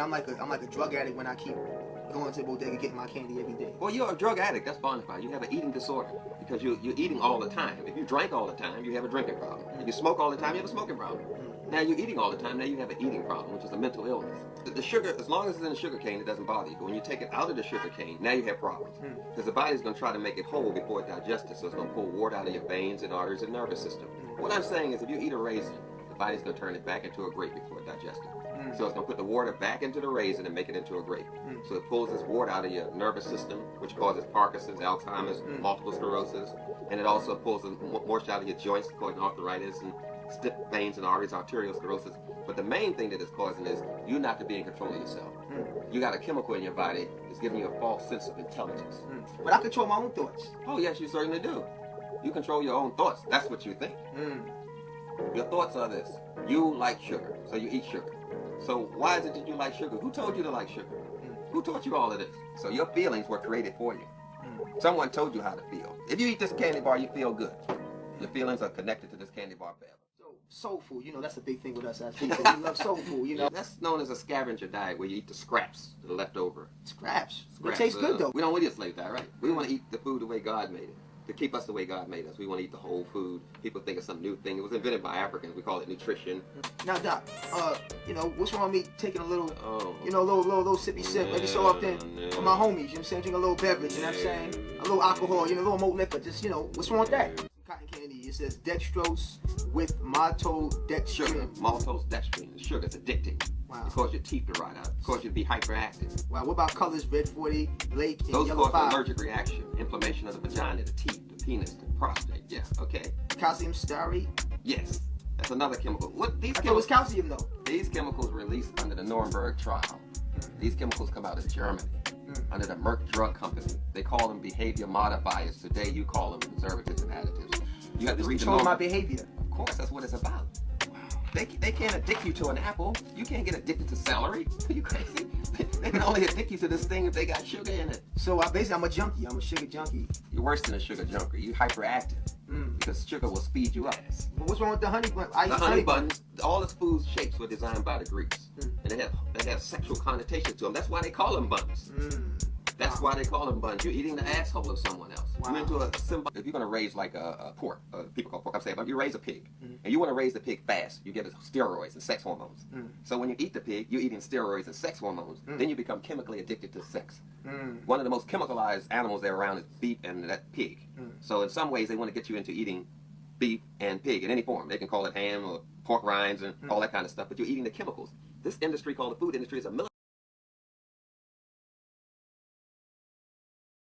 I'm like a drug addict when I keep going to the bodega getting my candy every day. Well, you're a drug addict. That's bona fide. You have an eating disorder because you're eating all the time. If you drank all the time, you have a drinking problem. If you smoke all the time, you have a smoking problem. Now you're eating all the time. Now you have an eating problem, which is a mental illness. The sugar, as long as it's in the sugar cane, it doesn't bother you. But when you take it out of the sugar cane, now you have problems. Because the body's going to try to make it whole before it digests it. So it's going to pull water out of your veins and arteries and nervous system. What I'm saying is if you eat a raisin, the body's going to turn it back into a grape before it digests it. So it's going to put the water back into the raisin and make it into a grape. So it pulls this water out of your nervous system, which causes Parkinson's, Alzheimer's, multiple sclerosis. And it also pulls the moisture out of your joints, causing arthritis and stiff veins and arteries, arteriosclerosis. But the main thing that it's causing is you not to be in control of yourself. You got a chemical in your body that's giving you a false sense of intelligence. But I control my own thoughts. Oh, yes, you certainly do. You control your own thoughts. That's what you think. Your thoughts are this. You like sugar, so you eat sugar. So why is it that you like sugar? Who told you to like sugar? Who taught you all of this? So your feelings were created for you. Someone told you how to feel. If you eat this candy bar, you feel good. Your feelings are connected to this candy bar forever. So soul food, that's a big thing with us as people. We love soul food, That's known as a scavenger diet where you eat the scraps that are left over. Scraps. It tastes good though. We don't want to eat a slave diet, right? We want to eat the food the way God made it. To keep us the way God made us. We want to eat the whole food. People think it's some new thing. It was invented by Africans. We call it nutrition. Now, Doc, what's wrong with me taking a little, little sippy sip every so often for my homies, you know what I'm saying? Drink a little beverage, you know what I'm saying? A little alcohol, a little malt liquor, just, what's wrong with that? Cotton candy, it says dextrose with maltodextrin. Sugar, maltodextrin. Sugar is addicting. Wow. It causes your teeth to rot out. It causes you to be hyperactive. Wow, what about colors, red 40, Lake, and those yellow 5? Those cause allergic reaction, inflammation of the vagina, the teeth, the penis, the prostate. Yeah, okay. Calcium stearate? Yes. That's another chemical. I thought it was calcium though. These chemicals released under the Nuremberg trial. These chemicals come out of Germany. Under the Merck Drug Company. They call them behavior modifiers. Today you call them preservatives and additives. You have to read control my behavior. Of course, that's what it's about. They can't addict you to an apple. You can't get addicted to celery. Are you crazy? They can only addict you to this thing if they got sugar in it. So basically I'm a junkie. I'm a sugar junkie. You're worse than a sugar junkie. You're hyperactive. Because sugar will speed you up. But what's wrong with the honey bun? The honey buns, all the food shapes were designed by the Greeks. And they have sexual connotations to them. That's why they call them buns. That's why they call them buns. You're eating the asshole of someone else. Wow. You're into a symbol. If you're going to raise like a pork, people call pork, I'm saying, if you raise a pig, and you want to raise the pig fast, you give it steroids and sex hormones. So when you eat the pig, you're eating steroids and sex hormones. Then you become chemically addicted to sex. One of the most chemicalized animals there around is beef and that pig. So in some ways, they want to get you into eating beef and pig in any form. They can call it ham or pork rinds and all that kind of stuff, but you're eating the chemicals. This industry called the food industry is a military